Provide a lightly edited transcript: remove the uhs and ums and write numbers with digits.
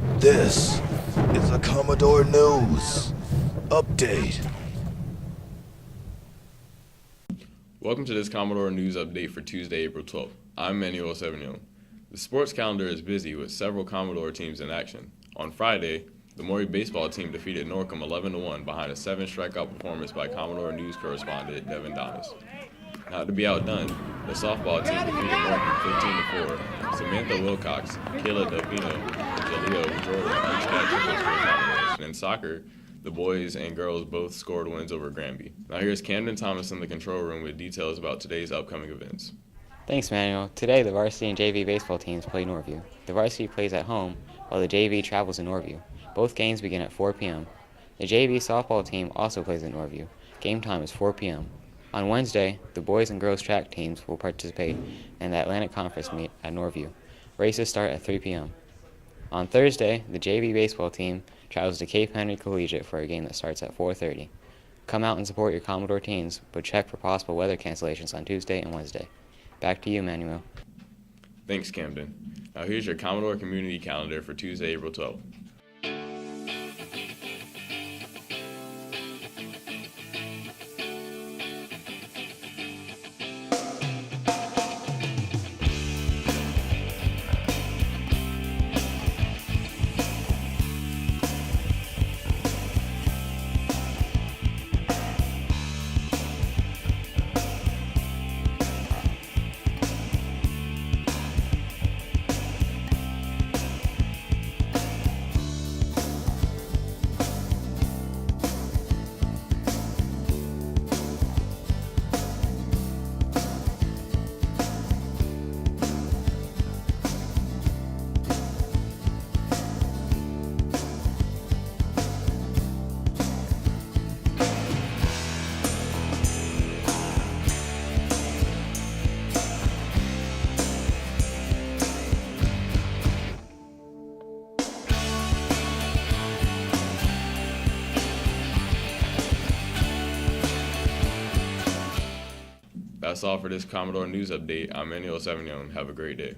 This is the Commodore News Update. Welcome to this Commodore News Update for Tuesday, April 12th. I'm Manuel Sauvignon. The sports calendar is busy with several Commodore teams in action. On Friday, the Maury baseball team defeated Norcom 11-1 behind a 7-strikeout performance by Commodore News correspondent Devin Donis. Not to be outdone, the softball team defeated Norcom 15-4. Samantha Wilcox, Kayla Delfino, and Jaleo Jordan each had triples for the Commodores. And in soccer, the boys and girls both scored wins over Granby. Now here's Camden Thomas in the control room with details about today's upcoming events. Thanks, Manuel. Today, the varsity and JV baseball teams play Norview. The varsity plays at home, while the JV travels to Norview. Both games begin at 4 p.m. The JV softball team also plays at Norview. Game time is 4 p.m. On Wednesday, the boys and girls track teams will participate in the Atlantic Conference meet at Norview. Races start at 3 p.m. On Thursday, the JV baseball team travels to Cape Henry Collegiate for a game that starts at 4:30. Come out and support your Commodore teams, but check for possible weather cancellations on Tuesday and Wednesday. Back to you, Manuel. Thanks, Camden. Now here's your Commodore Community Calendar for Tuesday, April 12th. That's all for this Commodore News Update. I'm Manuel Sauvignon. Have a great day.